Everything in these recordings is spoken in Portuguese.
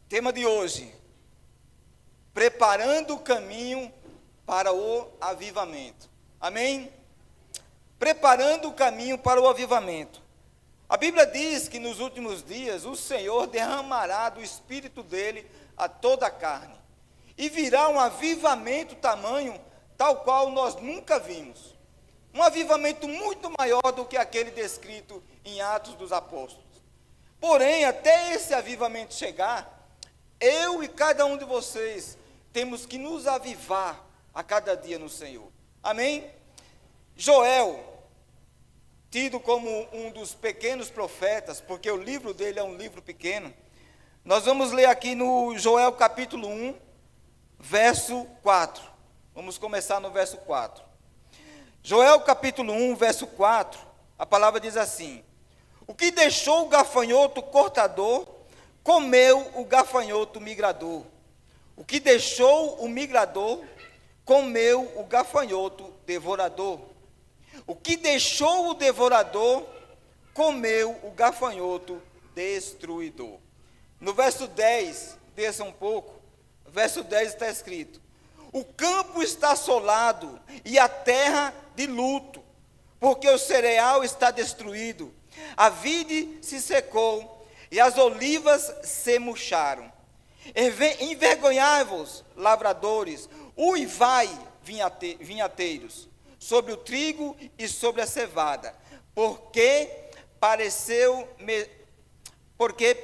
Tema de hoje: preparando o caminho para o avivamento. Amém? Preparando o caminho para o avivamento. A Bíblia diz que nos últimos dias o Senhor derramará do Espírito dele a toda a carne, e virá um avivamento tamanho tal qual nós nunca vimos. Um avivamento muito maior do que aquele descrito em Atos dos Apóstolos. Porém, até esse avivamento chegar, eu e cada um de vocês temos que nos avivar a cada dia no Senhor. Amém? Joel, tido como um dos pequenos profetas, porque o livro dele é um livro pequeno, nós vamos ler aqui no Joel capítulo 1, verso 4. Vamos começar no verso 4. Joel capítulo 1, verso 4, a palavra diz assim: o que deixou o gafanhoto cortador, comeu o gafanhoto migrador. O que deixou o migrador, comeu o gafanhoto devorador. O que deixou o devorador, comeu o gafanhoto destruidor. No verso 10, desça um pouco, verso 10 está escrito: o campo está assolado e a terra de luto, porque o cereal está destruído, a vide se secou e as olivas se murcharam. Envergonhai-vos, lavradores, uivai, vinhateiros, sobre o trigo e sobre a cevada, porque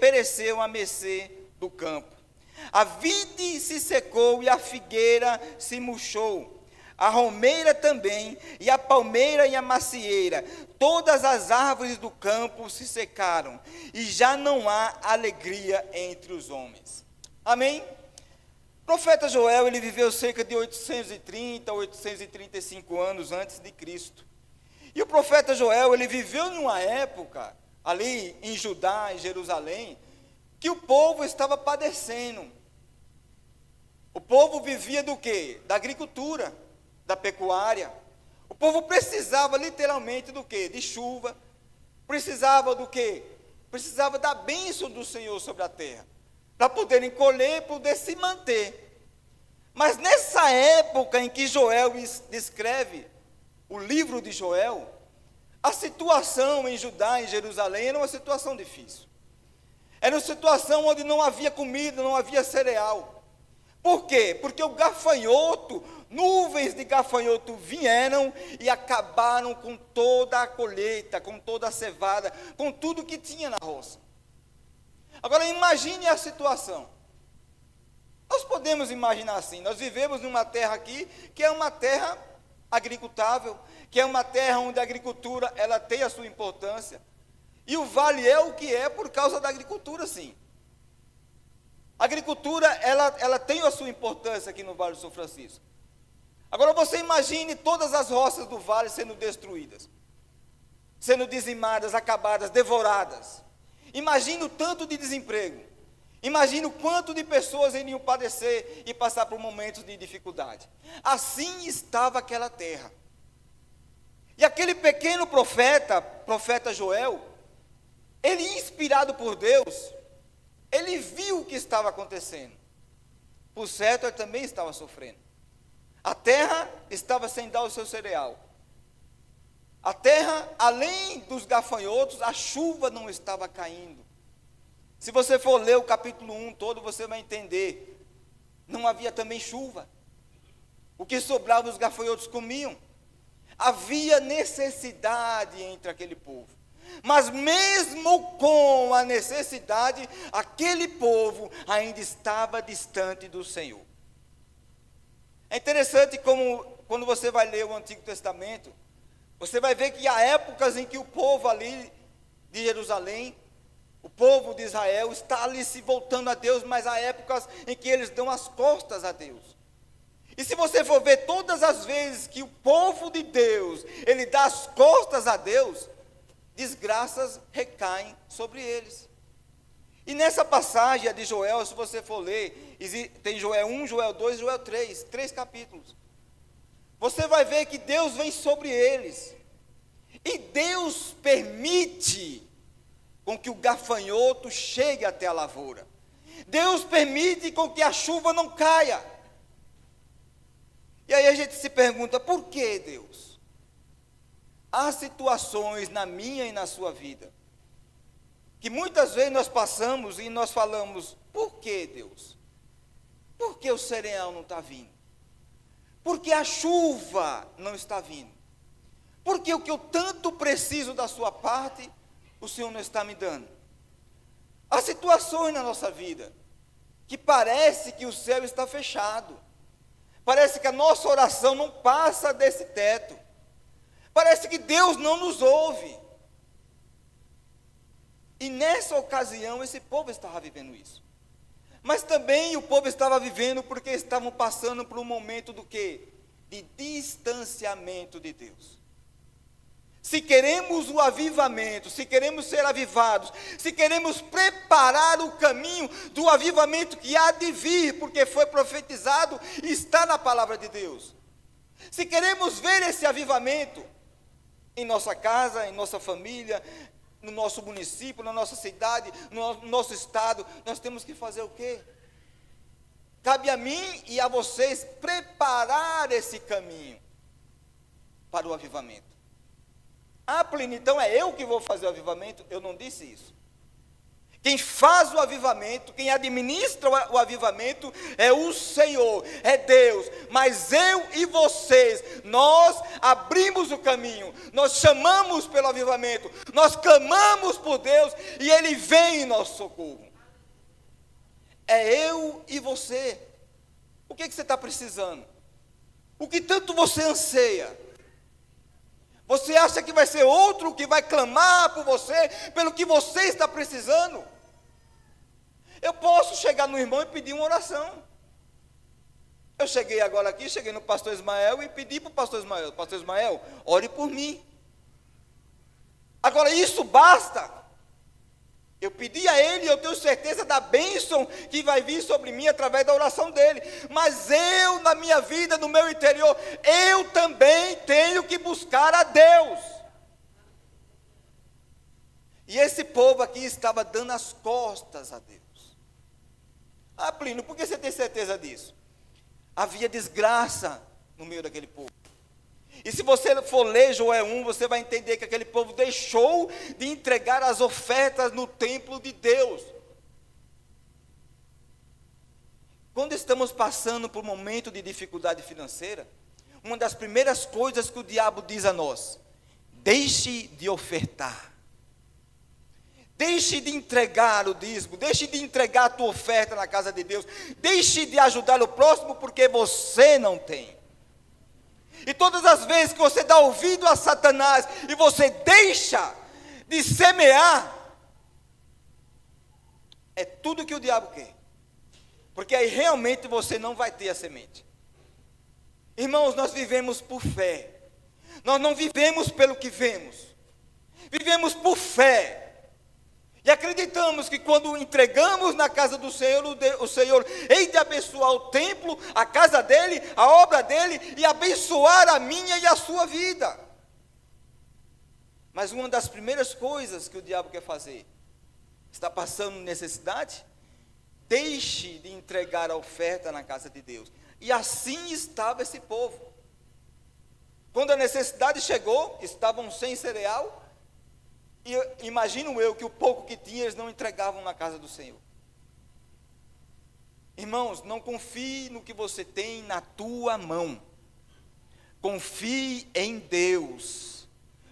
pereceu a mercê do campo. A vide se secou e a figueira se murchou, a romeira também, e a palmeira e a macieira, todas as árvores do campo se secaram, e já não há alegria entre os homens. Amém? O profeta Joel, ele viveu cerca de 830, 835 anos antes de Cristo. E o profeta Joel, ele viveu numa época, ali em Judá, em Jerusalém, que o povo estava padecendo. O povo vivia do quê? Da agricultura, da pecuária. O povo precisava literalmente do quê? De chuva. Precisava do quê? Precisava da bênção do Senhor sobre a terra, para poderem colher, poder se manter. Mas nessa época em que Joel descreve o livro de Joel, a situação em Judá, em Jerusalém, era uma situação difícil. Era uma situação onde não havia comida, não havia cereal. Por quê? Porque o gafanhoto, nuvens de gafanhoto vieram e acabaram com toda a colheita, com toda a cevada, com tudo que tinha na roça. Agora imagine a situação. Nós podemos imaginar assim: nós vivemos numa terra aqui, que é uma terra agricultável, que é uma terra onde a agricultura ela tem a sua importância, e o vale é o que é por causa da agricultura, sim. A agricultura ela tem a sua importância aqui no Vale do São Francisco. Agora você imagine todas as roças do vale sendo destruídas, sendo dizimadas, acabadas, devoradas. Imagine o tanto de desemprego. Imagine o quanto de pessoas iriam padecer e passar por momentos de dificuldade. Assim estava aquela terra. E aquele pequeno profeta Joel, ele, inspirado por Deus, ele viu o que estava acontecendo. Por certo, ele também estava sofrendo. A terra estava sem dar o seu cereal. A terra, além dos gafanhotos, a chuva não estava caindo. Se você for ler o capítulo 1 todo, você vai entender. Não havia também chuva. O que sobrava, os gafanhotos comiam. Havia necessidade entre aquele povo. Mas mesmo com a necessidade, aquele povo ainda estava distante do Senhor. É interessante como, quando você vai ler o Antigo Testamento, você vai ver que há épocas em que o povo ali de Jerusalém, o povo de Israel, está ali se voltando a Deus, mas há épocas em que eles dão as costas a Deus. E se você for ver todas as vezes que o povo de Deus, ele dá as costas a Deus, desgraças recaem sobre eles. E nessa passagem de Joel, se você for ler, tem Joel 1, Joel 2, Joel 3, 3 capítulos. Você vai ver que Deus vem sobre eles. E Deus permite com que o gafanhoto chegue até a lavoura. Deus permite com que a chuva não caia. E aí a gente se pergunta, por que Deus? Há situações na minha e na sua vida, que muitas vezes nós passamos e nós falamos, por que Deus? Por que o cereal não está vindo? Por que a chuva não está vindo? Por que o que eu tanto preciso da sua parte, o Senhor não está me dando? Há situações na nossa vida, que parece que o céu está fechado. Parece que a nossa oração não passa desse teto. Parece que Deus não nos ouve. E nessa ocasião, esse povo estava vivendo isso. Mas também o povo estava vivendo porque estavam passando por um momento do quê? De distanciamento de Deus. Se queremos o avivamento, se queremos ser avivados, se queremos preparar o caminho do avivamento que há de vir, porque foi profetizado e está na palavra de Deus. Se queremos ver esse avivamento em nossa casa, em nossa família, no nosso município, na nossa cidade, no nosso estado, nós temos que fazer o quê? Cabe a mim e a vocês preparar esse caminho para o avivamento. Ah, Plínio, então é eu que vou fazer o avivamento? Eu não disse isso. Quem faz o avivamento, quem administra o avivamento é o Senhor, é Deus. Mas eu e vocês, nós abrimos o caminho, nós chamamos pelo avivamento, nós clamamos por Deus e Ele vem em nosso socorro. É eu e você. O que você está precisando? O que tanto você anseia? Você acha que vai ser outro que vai clamar por você, pelo que você está precisando? Eu posso chegar no irmão e pedir uma oração. Eu cheguei agora aqui, cheguei no pastor Ismael e pedi para o pastor Ismael, ore por mim. Agora isso basta? Eu pedi a ele e eu tenho certeza da bênção que vai vir sobre mim através da oração dele. Mas eu, na minha vida, no meu interior, eu também tenho que buscar a Deus. E esse povo aqui estava dando as costas a Deus. Ah, Plínio, por que você tem certeza disso? Havia desgraça no meio daquele povo. E se você for ler Joel 1, você vai entender que aquele povo deixou de entregar as ofertas no templo de Deus. Quando estamos passando por um momento de dificuldade financeira, uma das primeiras coisas que o diabo diz a nós: deixe de ofertar. Deixe de entregar o dízimo, deixe de entregar a tua oferta na casa de Deus, deixe de ajudar o próximo porque você não tem. E todas as vezes que você dá ouvido a Satanás e você deixa de semear, é tudo que o diabo quer. Porque aí realmente você não vai ter a semente. Irmãos, nós vivemos por fé. Nós não vivemos pelo que vemos. Vivemos por fé. E acreditamos que quando entregamos na casa do Senhor, o Senhor hei de abençoar o templo, a casa dele, a obra dele, e abençoar a minha e a sua vida. Mas uma das primeiras coisas que o diabo quer fazer, está passando necessidade? Deixe de entregar a oferta na casa de Deus. E assim estava esse povo. Quando a necessidade chegou, estavam sem cereal, e imagino eu que o pouco que tinha, eles não entregavam na casa do Senhor. Irmãos, não confie no que você tem na tua mão. Confie em Deus.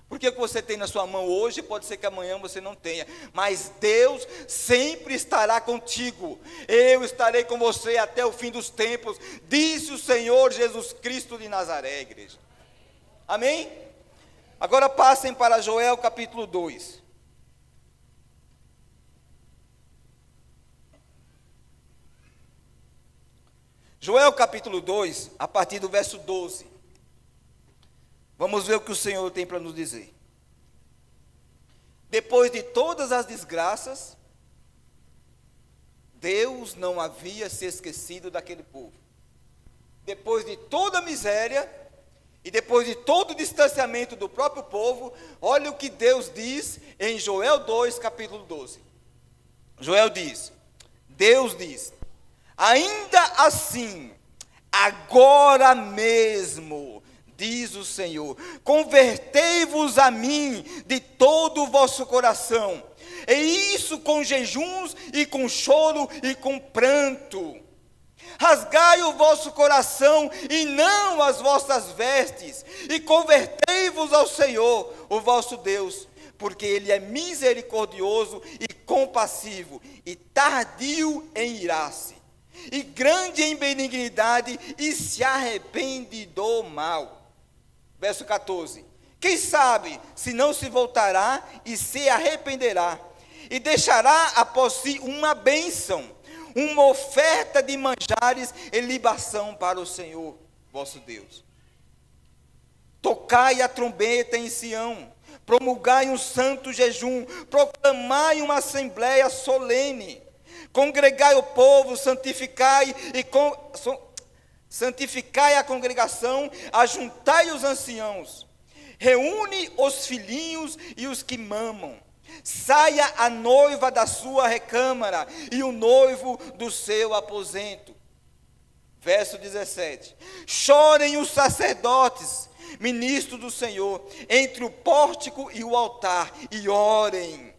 Porque o que você tem na sua mão hoje, pode ser que amanhã você não tenha. Mas Deus sempre estará contigo. Eu estarei com você até o fim dos tempos, disse o Senhor Jesus Cristo de Nazaré, igreja. Amém? Agora passem para Joel capítulo 2. Joel capítulo 2, a partir do verso 12. Vamos ver o que o Senhor tem para nos dizer. Depois de todas as desgraças, Deus não havia se esquecido daquele povo. Depois de toda a miséria, e depois de todo o distanciamento do próprio povo, olha o que Deus diz em Joel 2, capítulo 12. Joel diz: Deus diz: ainda assim, agora mesmo, diz o Senhor, convertei-vos a mim de todo o vosso coração, e isso com jejuns e com choro e com pranto. Rasgai o vosso coração e não as vossas vestes, e convertei-vos ao Senhor, o vosso Deus, porque Ele é misericordioso e compassivo, e tardio em irar-se, e grande em benignidade, e se arrepende do mal. Verso 14: quem sabe se não se voltará e se arrependerá, e deixará após si uma bênção, uma oferta de manjares e libação para o Senhor vosso Deus. Tocai a trombeta em Sião, promulgai um santo jejum, proclamai uma assembleia solene, congregai o povo, santificai a congregação, ajuntai os anciãos, reúne os filhinhos e os que mamam. Saia a noiva da sua recâmara e o noivo do seu aposento. Verso 17: chorem os sacerdotes, ministros do Senhor, entre o pórtico e o altar, e orem.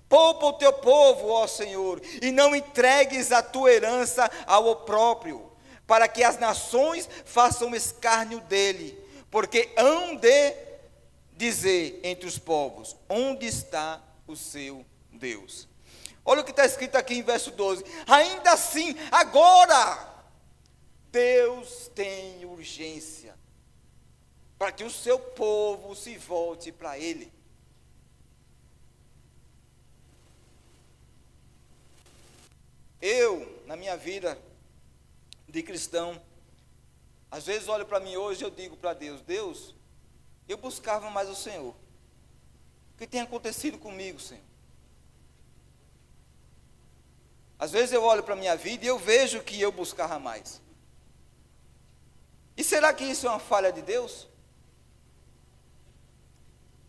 Poupa o teu povo, ó Senhor, e não entregues a tua herança ao opróbrio, para que as nações façam escárnio dele, porque hão de dizer entre os povos: onde está o seu Deus? Olha o que está escrito aqui em verso 12: ainda assim, agora, Deus tem urgência para que o seu povo se volte para Ele. Eu, na minha vida de cristão, às vezes olho para mim hoje e eu digo para Deus: Deus, eu buscava mais o Senhor. O que tem acontecido comigo, Senhor? Às vezes eu olho para a minha vida e eu vejo que eu buscava mais. E será que isso é uma falha de Deus?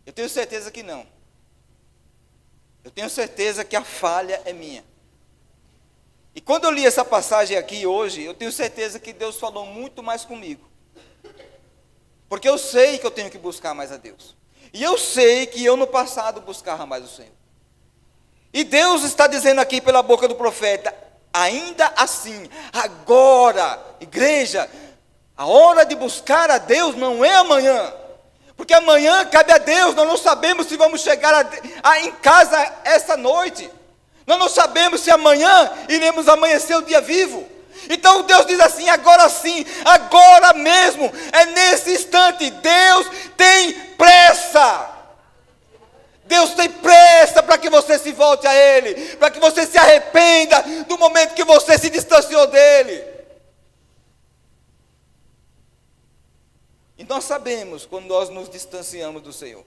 Eu tenho certeza que não. Eu tenho certeza que a falha é minha. E quando eu li essa passagem aqui hoje, eu tenho certeza que Deus falou muito mais comigo. Porque eu sei que eu tenho que buscar mais a Deus. E eu sei que eu no passado buscava mais o Senhor. E Deus está dizendo aqui pela boca do profeta: ainda assim, agora, igreja, a hora de buscar a Deus não é amanhã. Porque amanhã cabe a Deus, nós não sabemos se vamos chegar em casa essa noite. Nós não sabemos se amanhã iremos amanhecer o dia vivo. Então Deus diz assim: agora sim, agora mesmo, é nesse instante. Deus tem pressa. Deus tem pressa para que você se volte a Ele, para que você se arrependa do momento que você se distanciou dEle. E nós sabemos quando nós nos distanciamos do Senhor.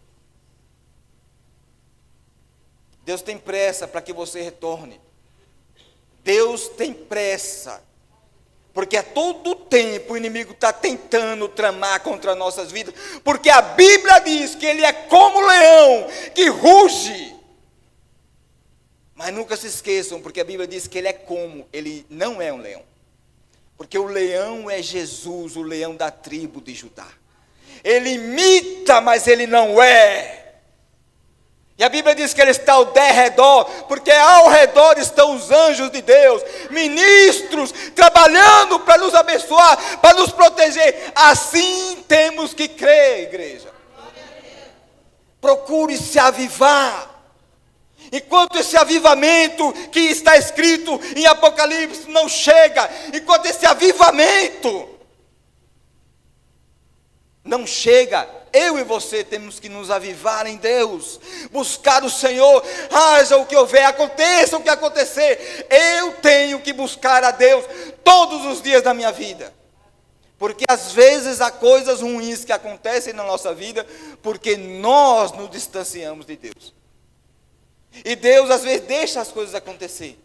Deus tem pressa para que você retorne. Deus tem pressa, porque a todo tempo o inimigo está tentando tramar contra nossas vidas, porque a Bíblia diz que ele é como leão que ruge. Mas nunca se esqueçam, porque a Bíblia diz que ele não é um leão, porque o leão é Jesus, o leão da tribo de Judá. Ele imita, mas ele não é. E a Bíblia diz que ele está ao derredor, porque ao redor estão os anjos de Deus, ministros, trabalhando para nos abençoar, para nos proteger. Assim temos que crer, igreja. Procure se avivar. Enquanto esse avivamento que está escrito em Apocalipse não chega, enquanto esse avivamento não chega, eu e você temos que nos avivar em Deus, buscar o Senhor, haja o que houver, aconteça o que acontecer, eu tenho que buscar a Deus todos os dias da minha vida, porque às vezes há coisas ruins que acontecem na nossa vida, porque nós nos distanciamos de Deus, e Deus às vezes deixa as coisas acontecer,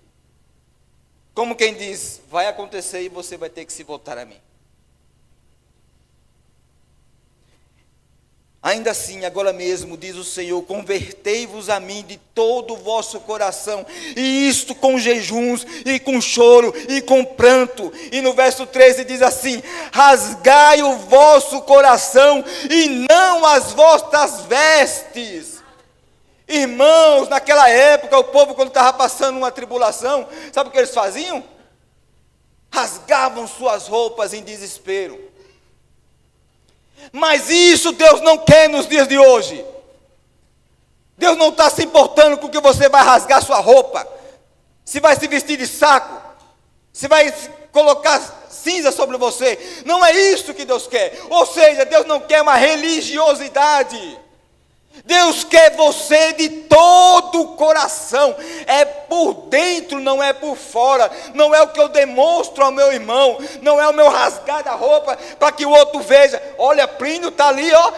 como quem diz: vai acontecer e você vai ter que se voltar a mim. Ainda assim, agora mesmo, diz o Senhor, convertei-vos a mim de todo o vosso coração, e isto com jejuns, e com choro, e com pranto. E no verso 13 diz assim: rasgai o vosso coração, e não as vossas vestes. Irmãos, naquela época, o povo, quando estava passando uma tribulação, sabe o que eles faziam? Rasgavam suas roupas em desespero. Mas isso Deus não quer nos dias de hoje. Deus não está se importando com que você vai rasgar sua roupa, se vai se vestir de saco, se vai colocar cinza sobre você. Não é isso que Deus quer. Ou seja, Deus não quer uma religiosidade. Deus quer você de todo o coração. É por dentro, não é por fora. Não é o que eu demonstro ao meu irmão. Não é o meu rasgar da roupa para que o outro veja. Olha, Plínio está ali, ó,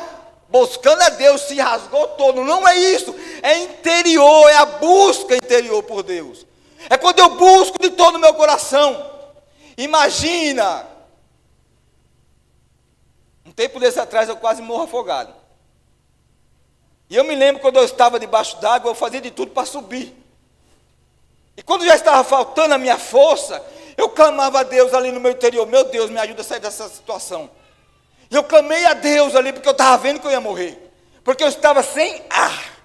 buscando a Deus, se rasgou todo. Não é isso. É interior, é a busca interior por Deus. É quando eu busco de todo o meu coração. Imagina, um tempo desse atrás eu quase morro afogado. E eu me lembro quando eu estava debaixo d'água, eu fazia de tudo para subir. E quando já estava faltando a minha força, eu clamava a Deus ali no meu interior: meu Deus, me ajuda a sair dessa situação. E eu clamei a Deus ali, porque eu estava vendo que eu ia morrer. Porque eu estava sem ar.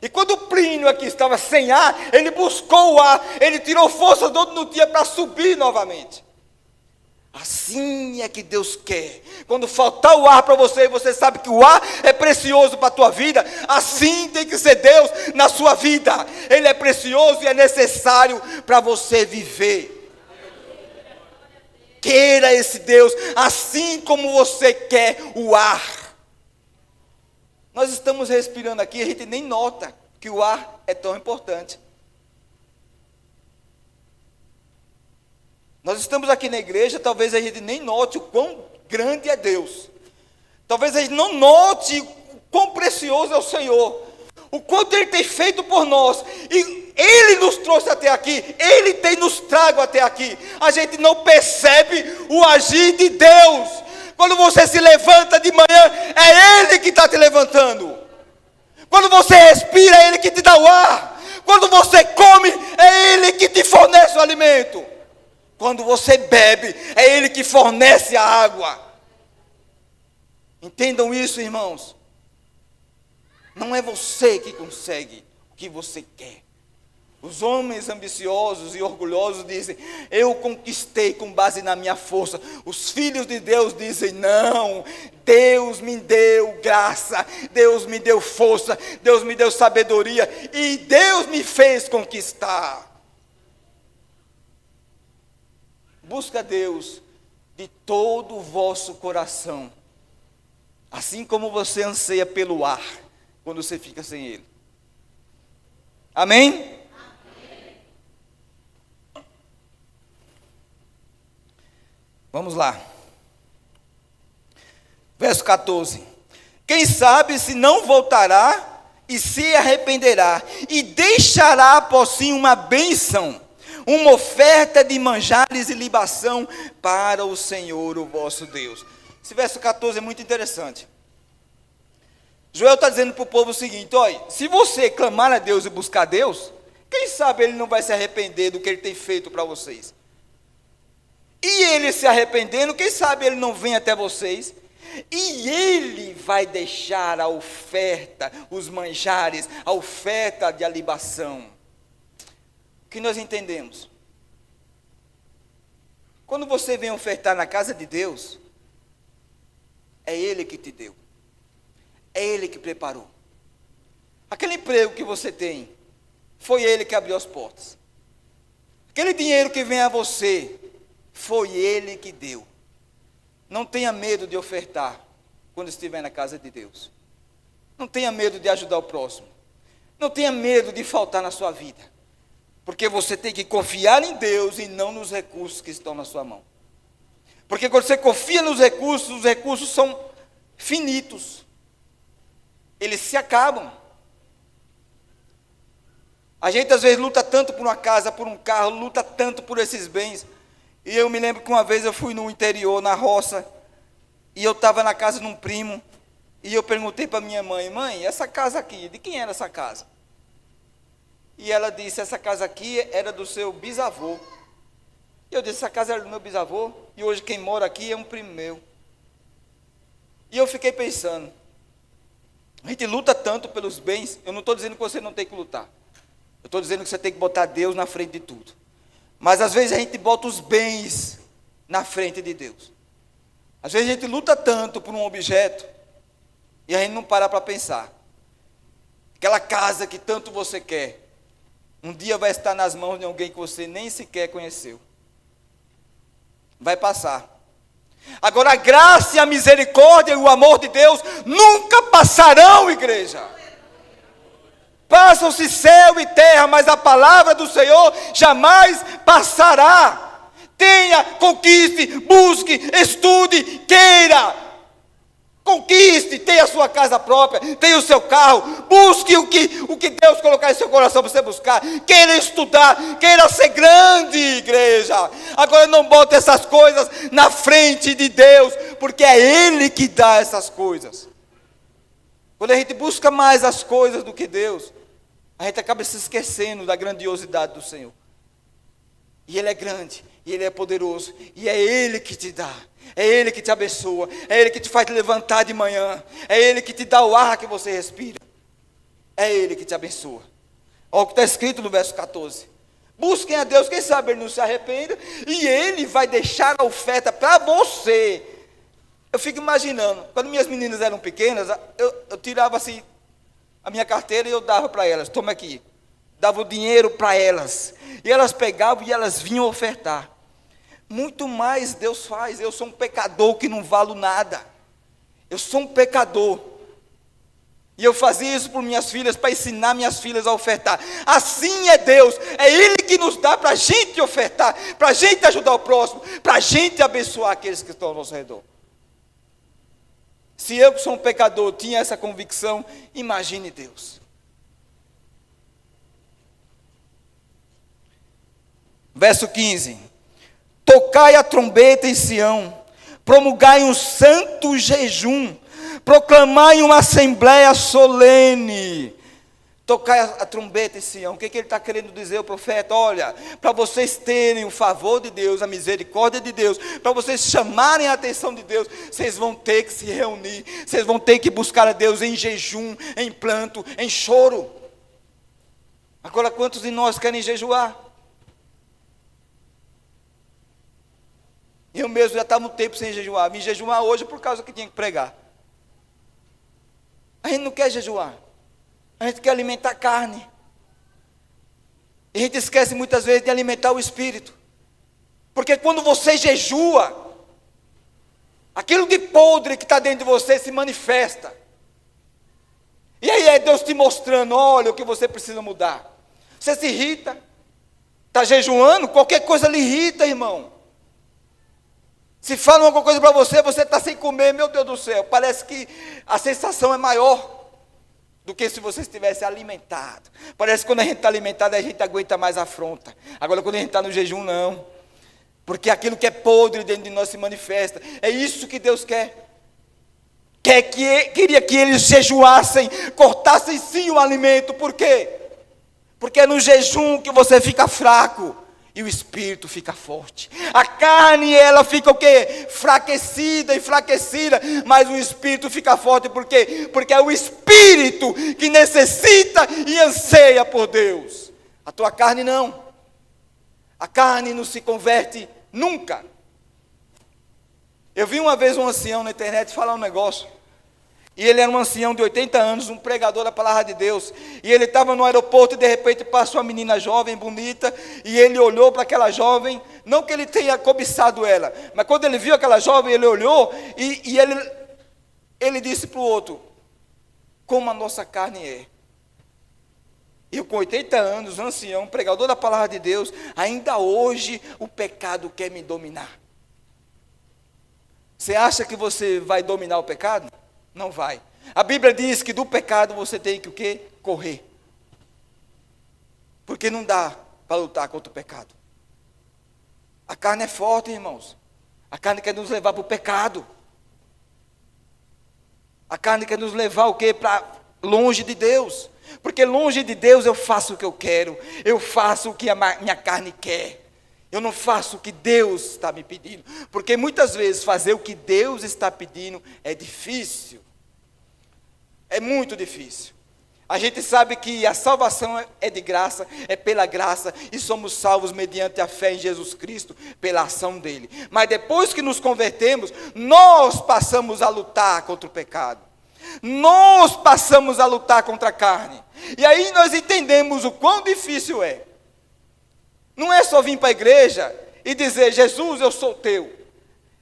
E quando o Plínio aqui estava sem ar, ele buscou o ar, ele tirou força do outro no dia para subir novamente. Assim é que Deus quer. Quando faltar o ar para você, e você sabe que o ar é precioso para a tua vida, assim tem que ser Deus na sua vida. Ele é precioso e é necessário para você viver. Queira esse Deus, assim como você quer o ar. Nós estamos respirando aqui, a gente nem nota que o ar é tão importante. Nós estamos aqui na igreja, talvez a gente nem note o quão grande é Deus. Talvez a gente não note o quão precioso é o Senhor. O quanto Ele tem feito por nós. E Ele nos trouxe até aqui. Ele tem nos trago até aqui. A gente não percebe o agir de Deus. Quando você se levanta de manhã, é Ele que está te levantando. Quando você respira, é Ele que te dá o ar. Quando você come, é Ele que te fornece o alimento. Quando você bebe, é Ele que fornece a água. Entendam isso, irmãos. Não é você que consegue o que você quer. Os homens ambiciosos e orgulhosos dizem: eu conquistei com base na minha força. Os filhos de Deus dizem: não, Deus me deu graça, Deus me deu força, Deus me deu sabedoria e Deus me fez conquistar. Busca Deus de todo o vosso coração, assim como você anseia pelo ar, quando você fica sem ele. Amém? Amém. Vamos lá. Verso 14. Quem sabe se não voltará e se arrependerá, e deixará após si uma bênção, uma oferta de manjares e libação para o Senhor, o vosso Deus. Esse verso 14 é muito interessante. Joel está dizendo para o povo o seguinte: olha, se você clamar a Deus e buscar a Deus, quem sabe Ele não vai se arrepender do que Ele tem feito para vocês. E Ele se arrependendo, quem sabe Ele não vem até vocês, e Ele vai deixar a oferta, os manjares, a oferta de libação. O que nós entendemos? Quando você vem ofertar na casa de Deus, é Ele que te deu. É Ele que preparou. Aquele emprego que você tem, foi Ele que abriu as portas. Aquele dinheiro que vem a você, foi Ele que deu. Não tenha medo de ofertar quando estiver na casa de Deus. Não tenha medo de ajudar o próximo. Não tenha medo de faltar na sua vida. Porque você tem que confiar em Deus e não nos recursos que estão na sua mão. Porque quando você confia nos recursos, os recursos são finitos. Eles se acabam. A gente às vezes luta tanto por uma casa, por um carro, luta tanto por esses bens. E eu me lembro que uma vez eu fui no interior, na roça, e eu estava na casa de um primo, E eu perguntei para minha mãe: mãe, essa casa aqui, de quem era essa casa? E ela disse: essa casa aqui era do seu bisavô. E eu disse: essa casa era do meu bisavô, e hoje quem mora aqui é um primo meu. E eu fiquei pensando, a gente luta tanto pelos bens. Eu não estou dizendo que você não tem que lutar, eu estou dizendo que você tem que botar Deus na frente de tudo. Mas às vezes a gente bota os bens na frente de Deus. Às vezes a gente luta tanto por um objeto, e a gente não para pensar. Aquela casa que tanto você quer, um dia vai estar nas mãos de alguém que você nem sequer conheceu. Vai passar. Agora a graça e a misericórdia e o amor de Deus nunca passarão, igreja. Passam-se céu e terra, mas a palavra do Senhor jamais passará. Tenha, conquiste, busque, estude, queira. Conquiste, tenha a sua casa própria, tenha o seu carro, busque o que Deus colocar em seu coração para você buscar, queira estudar, queira ser grande, igreja. Agora não bote essas coisas na frente de Deus, porque é Ele que dá essas coisas. Quando a gente busca mais as coisas do que Deus, a gente acaba se esquecendo da grandiosidade do Senhor. E Ele é grande, e Ele é poderoso, e é Ele que te dá. É Ele que te abençoa, é Ele que te faz te levantar de manhã, é Ele que te dá o ar que você respira, é Ele que te abençoa. Olha o que está escrito no verso 14: busquem a Deus, quem sabe Ele não se arrependa, e Ele vai deixar a oferta para você. Eu fico imaginando, quando minhas meninas eram pequenas, eu tirava assim a minha carteira e eu dava para elas, toma aqui, dava o dinheiro para elas, e elas pegavam e elas vinham ofertar. Muito mais Deus faz. Eu sou um pecador que não valo nada. Eu sou um pecador. E eu fazia isso por minhas filhas, para ensinar minhas filhas a ofertar. Assim é Deus. É Ele que nos dá para a gente ofertar, para a gente ajudar o próximo, para a gente abençoar aqueles que estão ao nosso redor. Se eu que sou um pecador tinha essa convicção, imagine Deus. Verso 15. Tocai a trombeta em Sião, promulgai um santo jejum, proclamai uma assembleia solene. Tocai a trombeta em Sião. O que ele está querendo dizer, o profeta? Olha, para vocês terem o favor de Deus, a misericórdia de Deus, para vocês chamarem a atenção de Deus, vocês vão ter que se reunir, vocês vão ter que buscar a Deus em jejum, em planto, em choro. Agora, quantos de nós querem jejuar? Eu mesmo já estava um tempo sem jejuar. Vim jejuar hoje por causa que tinha que pregar. A gente não quer jejuar. A gente quer alimentar a carne. E a gente esquece muitas vezes de alimentar o espírito. Porque quando você jejua, aquilo de podre que está dentro de você se manifesta. E aí é Deus te mostrando, olha o que você precisa mudar. Você se irrita. Está jejuando, qualquer coisa lhe irrita, irmão. Se falam alguma coisa para você, você está sem comer, meu Deus do céu, parece que a sensação é maior do que se você estivesse alimentado. Parece que quando a gente está alimentado, a gente aguenta mais a afronta. Agora, quando a gente está no jejum, não. Porque aquilo que é podre dentro de nós se manifesta. É isso que Deus quer. Queria que eles jejuassem, cortassem sim o alimento. Por quê? Porque é no jejum que você fica fraco. E o espírito fica forte. A carne, ela fica o quê? Enfraquecida. Mas o espírito fica forte. Por quê? Porque é o espírito que necessita e anseia por Deus. A tua carne não. A carne não se converte nunca. Eu vi uma vez um ancião na internet falar um negócio. E ele era um ancião de 80 anos, um pregador da palavra de Deus. E ele estava no aeroporto e de repente passou uma menina jovem, bonita. E ele olhou para aquela jovem, não que ele tenha cobiçado ela, mas quando ele viu aquela jovem, ele olhou e ele disse para o outro: como a nossa carne é. Eu com 80 anos, ancião, pregador da palavra de Deus, ainda hoje o pecado quer me dominar. Você acha que você vai dominar o pecado? Não vai. A Bíblia diz que do pecado você tem que o quê? Correr. Porque não dá para lutar contra o pecado. A carne é forte, irmãos. A carne quer nos levar para o pecado. A carne quer nos levar o quê? Para longe de Deus. Porque longe de Deus eu faço o que eu quero. Eu faço o que a minha carne quer. Eu não faço o que Deus está me pedindo. Porque muitas vezes fazer o que Deus está pedindo é difícil. É muito difícil. A gente sabe que a salvação é de graça, é pela graça, e somos salvos mediante a fé em Jesus Cristo, pela ação dele. Mas depois que nos convertemos, nós passamos a lutar contra o pecado. Nós passamos a lutar contra a carne. E aí nós entendemos o quão difícil é. Não é só vir para a igreja e dizer, Jesus, eu sou teu.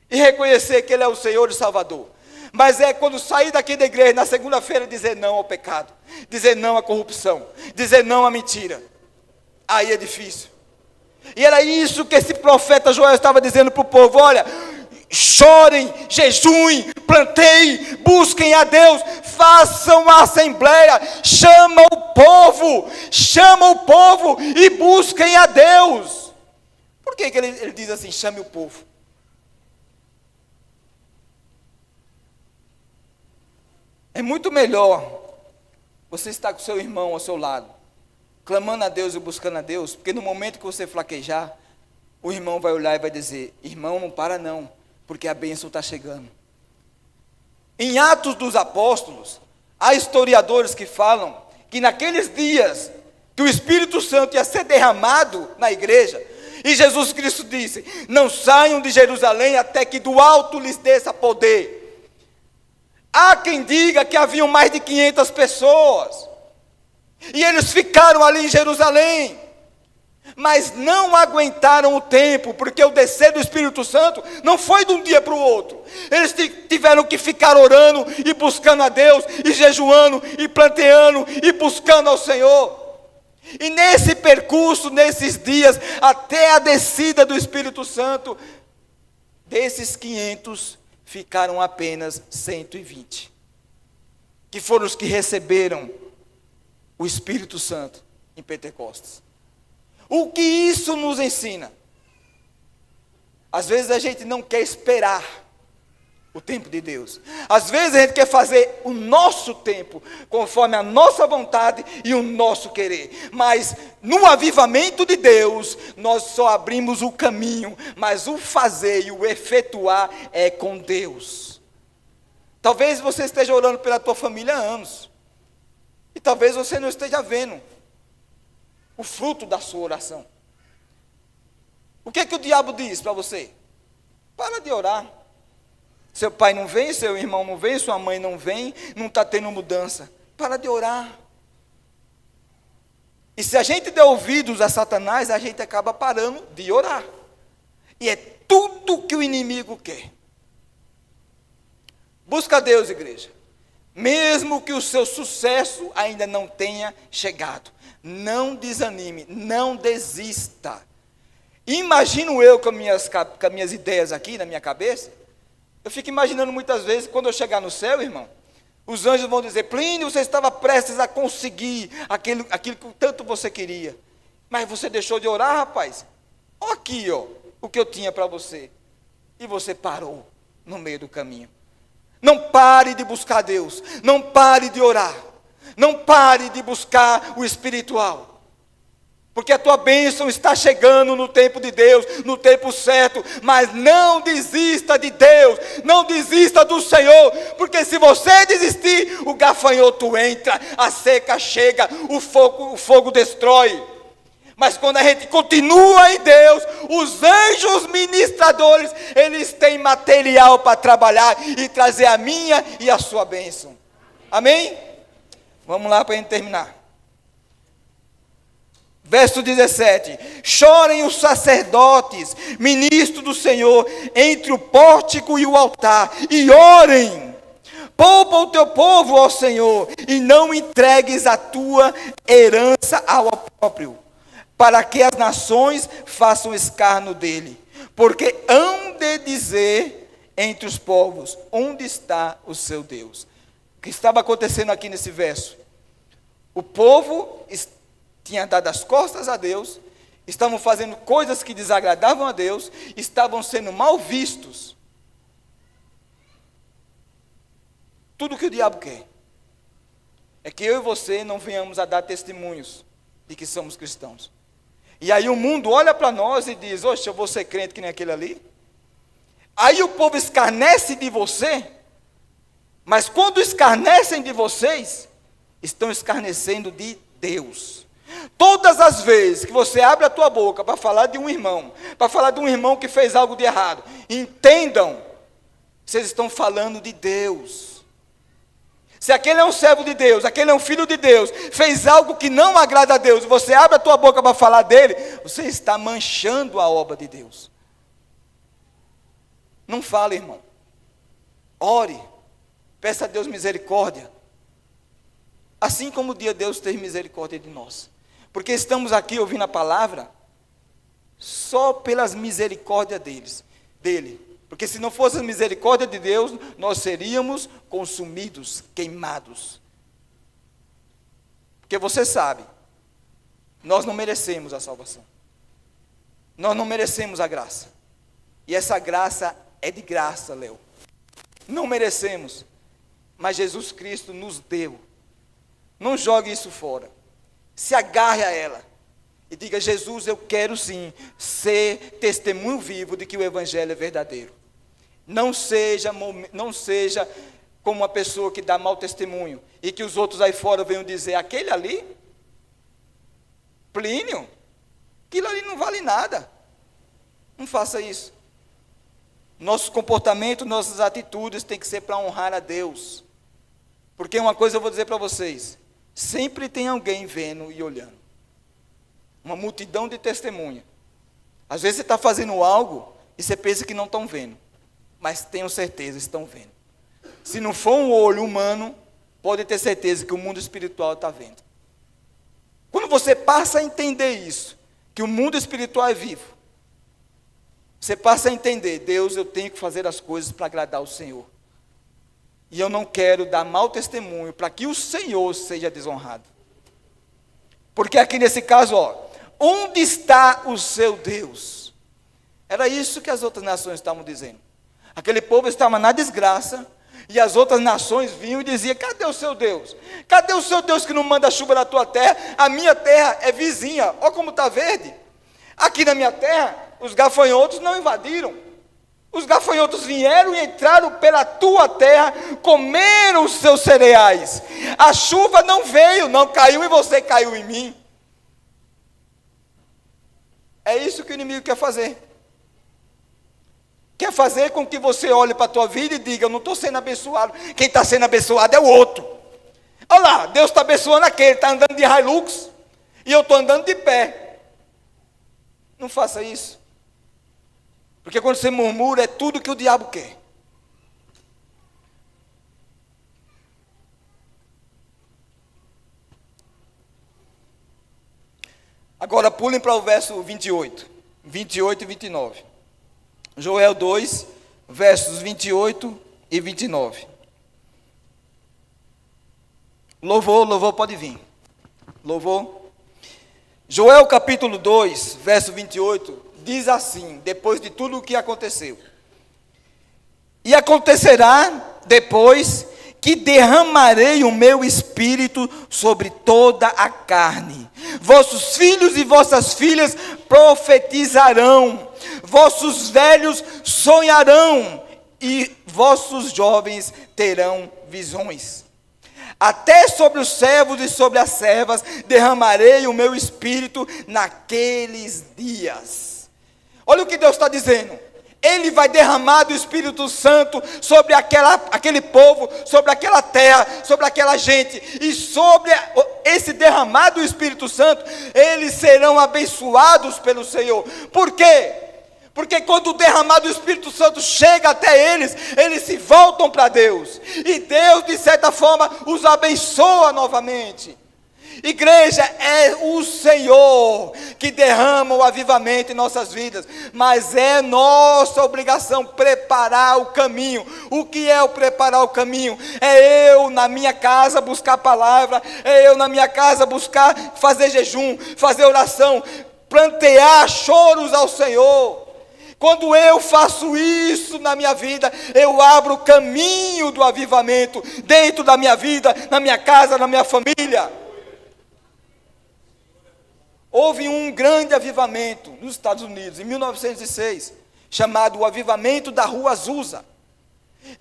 E reconhecer que Ele é o Senhor e Salvador. Mas é quando sair daqui da igreja na segunda-feira dizer não ao pecado, dizer não à corrupção, dizer não à mentira. Aí é difícil. E era isso que esse profeta Joel estava dizendo para o povo: olha, chorem, jejuem, planteiem, busquem a Deus, façam a assembleia, chama o povo e busquem a Deus. Por que ele diz assim, chame o povo? É muito melhor você estar com seu irmão ao seu lado, clamando a Deus e buscando a Deus, porque no momento que você flaquejar, o irmão vai olhar e vai dizer, irmão, não para não, porque a bênção está chegando. Em Atos dos Apóstolos, há historiadores que falam que naqueles dias que o Espírito Santo ia ser derramado na igreja, e Jesus Cristo disse, não saiam de Jerusalém até que do alto lhes desça poder. Há quem diga que haviam mais de 500 pessoas, e eles ficaram ali em Jerusalém, mas não aguentaram o tempo, porque o descer do Espírito Santo não foi de um dia para o outro. Eles tiveram que ficar orando e buscando a Deus, e jejuando, e planteando, e buscando ao Senhor. E nesse percurso, nesses dias, até a descida do Espírito Santo, desses 500, ficaram apenas 120, que foram os que receberam o Espírito Santo em Pentecostes. O que isso nos ensina? Às vezes a gente não quer esperar o tempo de Deus. Às vezes a gente quer fazer o nosso tempo, conforme a nossa vontade e o nosso querer. Mas no avivamento de Deus, nós só abrimos o caminho, mas o fazer e o efetuar é com Deus. Talvez você esteja orando pela tua família há anos, e talvez você não esteja vendo o fruto da sua oração. O que é que o diabo diz para você? Para de orar. Seu pai não vem, seu irmão não vem, sua mãe não vem, não está tendo mudança. Para de orar. E se a gente der ouvidos a Satanás, a gente acaba parando de orar. E é tudo que o inimigo quer. Busca a Deus, igreja. Mesmo que o seu sucesso ainda não tenha chegado. Não desanime, não desista. Imagino eu com as minhas ideias aqui na minha cabeça. Eu fico imaginando muitas vezes, quando eu chegar no céu, irmão, os anjos vão dizer, Plínio, você estava prestes a conseguir aquilo que tanto você queria. Mas você deixou de orar, rapaz. Olha aqui, ó, o que eu tinha para você. E você parou no meio do caminho. Não pare de buscar Deus. Não pare de orar. Não pare de buscar o espiritual. Porque a tua bênção está chegando no tempo de Deus, no tempo certo. Mas não desista de Deus, não desista do Senhor. Porque se você desistir, o gafanhoto entra, a seca chega, o fogo destrói. Mas quando a gente continua em Deus, os anjos ministradores, eles têm material para trabalhar e trazer a minha e a sua bênção. Amém? Vamos lá para a gente terminar. Verso 17, chorem os sacerdotes, ministros do Senhor, entre o pórtico e o altar, e orem, poupa o teu povo ao Senhor, e não entregues a tua herança ao próprio, para que as nações façam escárnio dele, porque hão de dizer entre os povos, onde está o seu Deus? O que estava acontecendo aqui nesse verso? O povo tinha dado as costas a Deus, estavam fazendo coisas que desagradavam a Deus, estavam sendo mal vistos. Tudo que o diabo quer é que eu e você não venhamos a dar testemunhos de que somos cristãos. E aí o mundo olha para nós e diz: oxe, eu vou ser crente que nem aquele ali. Aí o povo escarnece de você, mas quando escarnecem de vocês, estão escarnecendo de Deus. Todas as vezes que você abre a tua boca para falar de um irmão, para falar de um irmão que fez algo de errado, entendam, vocês estão falando de Deus. Se aquele é um servo de Deus, aquele é um filho de Deus, fez algo que não agrada a Deus, você abre a tua boca para falar dele, você está manchando a obra de Deus. Não fale, irmão. Ore. Peça a Deus misericórdia. Assim como o dia Deus teve misericórdia de nós. Porque estamos aqui ouvindo a palavra só pelas misericórdias dele. Porque se não fosse a misericórdia de Deus, nós seríamos consumidos, queimados. Porque você sabe, nós não merecemos a salvação. Nós não merecemos a graça. E essa graça é de graça, Léo. Não merecemos, mas Jesus Cristo nos deu. Não jogue isso fora. Se agarre a ela e diga: Jesus, eu quero sim ser testemunho vivo de que o Evangelho é verdadeiro. Não seja como uma pessoa que dá mau testemunho e que os outros aí fora venham dizer: aquele ali, Plínio, aquilo ali não vale nada. Não faça isso. Nosso comportamento, nossas atitudes tem que ser para honrar a Deus. Porque uma coisa eu vou dizer para vocês: sempre tem alguém vendo e olhando. Uma multidão de testemunha. Às vezes você está fazendo algo e você pensa que não estão vendo. Mas tenho certeza, estão vendo. Se não for um olho humano, pode ter certeza que o mundo espiritual está vendo. Quando você passa a entender isso, que o mundo espiritual é vivo, você passa a entender: Deus, eu tenho que fazer as coisas para agradar o Senhor. E eu não quero dar mau testemunho para que o Senhor seja desonrado. Porque aqui nesse caso, onde está o seu Deus? Era isso que as outras nações estavam dizendo. Aquele povo estava na desgraça, e as outras nações vinham e diziam: cadê o seu Deus? Cadê o seu Deus que não manda chuva na tua terra? A minha terra é vizinha, olha como está verde. Aqui na minha terra, os gafanhotos não invadiram. Os gafanhotos vieram e entraram pela tua terra, comeram os seus cereais. A chuva não veio, não caiu em você, caiu em mim. É isso que o inimigo quer fazer. Quer fazer com que você olhe para a tua vida e diga: eu não estou sendo abençoado. Quem está sendo abençoado é o outro. Olha lá, Deus está abençoando aquele, está andando de Hilux, e eu estou andando de pé. Não faça isso. Porque quando você murmura, é tudo que o diabo quer. Agora pulem para o verso 28 e 29. Joel 2, versos 28 e 29. Louvor pode vir. Louvor. Joel capítulo 2, verso 28, diz assim, depois de tudo o que aconteceu: e acontecerá depois que derramarei o meu espírito sobre toda a carne. Vossos filhos e vossas filhas profetizarão, vossos velhos sonharão, e vossos jovens terão visões. Até sobre os servos e sobre as servas derramarei o meu espírito naqueles dias. Olha o que Deus está dizendo. Ele vai derramar do Espírito Santo sobre aquele povo, sobre aquela terra, sobre aquela gente. E sobre esse derramar do Espírito Santo, eles serão abençoados pelo Senhor. Por quê? Porque quando o derramar do Espírito Santo chega até eles, eles se voltam para Deus. E Deus, de certa forma, os abençoa novamente. Igreja, é o Senhor que derrama o avivamento em nossas vidas, mas é nossa obrigação preparar o caminho. O que é o preparar o caminho? É eu na minha casa buscar a palavra, é eu na minha casa buscar fazer jejum, fazer oração, plantear choros ao Senhor, Quando eu faço isso na minha vida, eu abro o caminho do avivamento dentro da minha vida, na minha casa, na minha família. Houve um grande avivamento nos Estados Unidos, em 1906, chamado o Avivamento da Rua Azusa.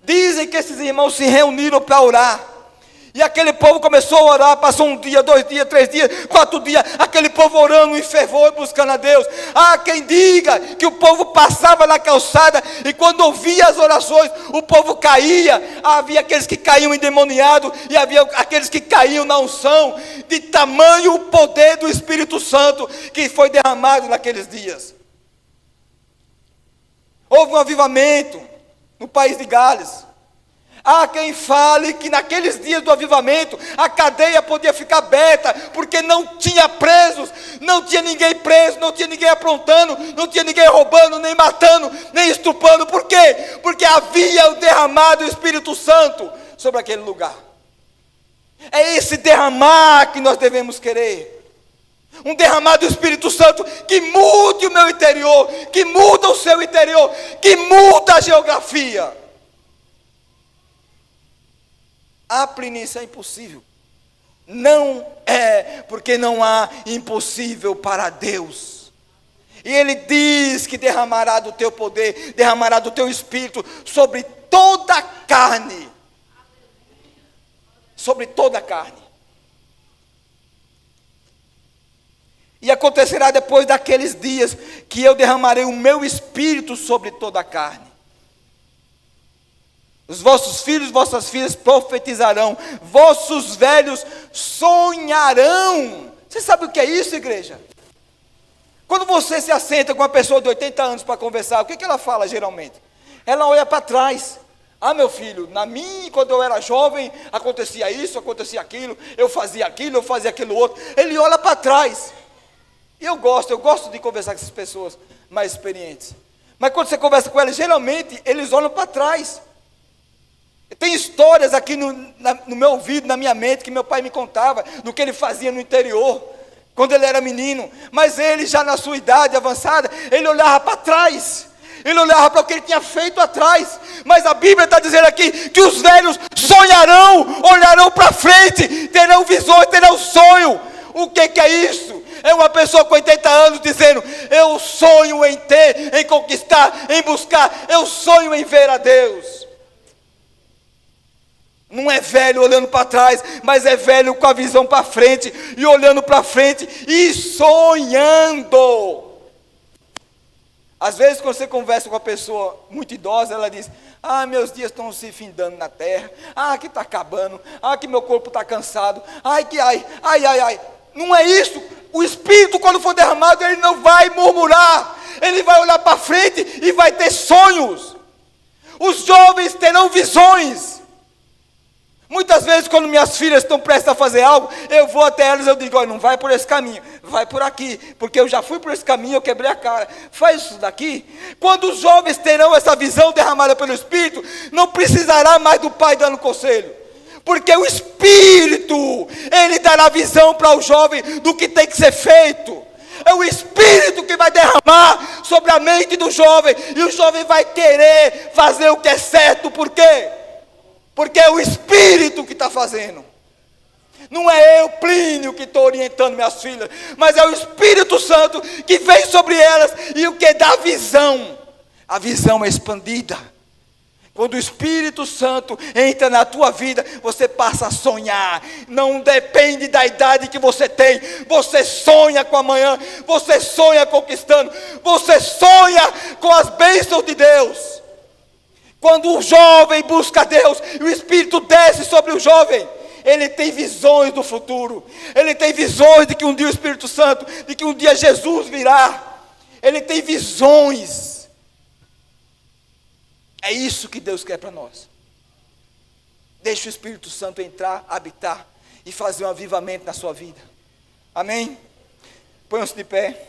Dizem que esses irmãos se reuniram para orar. E aquele povo começou a orar, passou 1 dia, 2 dias, 3 dias, 4 dias, aquele povo orando em fervor e buscando a Deus. Há quem diga que o povo passava na calçada e quando ouvia as orações, o povo caía. Havia aqueles que caíam endemoniados e havia aqueles que caíam na unção, de tamanho o poder do Espírito Santo que foi derramado naqueles dias. Houve um avivamento no país de Gales. Há quem fale que naqueles dias do avivamento, a cadeia podia ficar aberta, porque não tinha presos, não tinha ninguém preso, não tinha ninguém aprontando, não tinha ninguém roubando, nem matando, nem estuprando. Por quê? Porque havia o derramado do Espírito Santo sobre aquele lugar. É esse derramar que nós devemos querer. Um derramado do Espírito Santo que mude o meu interior, que muda o seu interior, que muda a geografia. A planície é impossível. Não é, porque não há impossível para Deus. E Ele diz que derramará do teu poder, derramará do teu espírito sobre toda a carne. Sobre toda a carne. E acontecerá depois daqueles dias que eu derramarei o meu espírito sobre toda a carne. Os vossos filhos e vossas filhas profetizarão, vossos velhos sonharão. Você sabe o que é isso, igreja? Quando você se assenta com uma pessoa de 80 anos para conversar, o que ela fala geralmente? Ela olha para trás. Ah, meu filho, quando eu era jovem, acontecia isso, acontecia aquilo, eu fazia aquilo outro. Ele olha para trás. E eu gosto de conversar com essas pessoas mais experientes. Mas quando você conversa com elas, geralmente, eles olham para trás. Tem histórias aqui no meu ouvido, na minha mente, que meu pai me contava, do que ele fazia no interior, quando ele era menino. Mas ele, já na sua idade avançada, ele olhava para trás. Ele olhava para o que ele tinha feito atrás. Mas a Bíblia está dizendo aqui que os velhos sonharão, olharão para frente, terão visões, terão sonho. O que é isso? É uma pessoa com 80 anos dizendo: eu sonho em ter, em conquistar, em buscar, eu sonho em ver a Deus. Não é velho olhando para trás, mas é velho com a visão para frente, e olhando para frente, e sonhando. Às vezes quando você conversa com uma pessoa muito idosa, ela diz: ah, meus dias estão se findando na terra, ah, que está acabando, ah, que meu corpo está cansado, ai. Não é isso. O Espírito, quando for derramado, ele não vai murmurar, ele vai olhar para frente e vai ter sonhos. Os jovens terão visões. Muitas vezes, quando minhas filhas estão prestes a fazer algo, eu vou até elas e eu digo: olha, não vai por esse caminho, vai por aqui, porque eu já fui por esse caminho, eu quebrei a cara, faz isso daqui. Quando os jovens terão essa visão derramada pelo Espírito, não precisará mais do pai dando conselho, porque o Espírito, ele dará visão para o jovem do que tem que ser feito. É o Espírito que vai derramar sobre a mente do jovem, e o jovem vai querer fazer o que é certo. Por quê? Porque é o Espírito que está fazendo. Não é eu, Plínio, que estou orientando minhas filhas, mas é o Espírito Santo que vem sobre elas e o que dá visão. A visão é expandida. Quando o Espírito Santo entra na tua vida, você passa a sonhar. Não depende da idade que você tem. Você sonha com amanhã, você sonha conquistando, você sonha com as bênçãos de Deus. Quando o jovem busca Deus, e o Espírito desce sobre o jovem, ele tem visões do futuro. Ele tem visões de que um dia o Espírito Santo, de que um dia Jesus virá. Ele tem visões. É isso que Deus quer para nós. Deixa o Espírito Santo entrar, habitar e fazer um avivamento na sua vida. Amém? Põe-se de pé.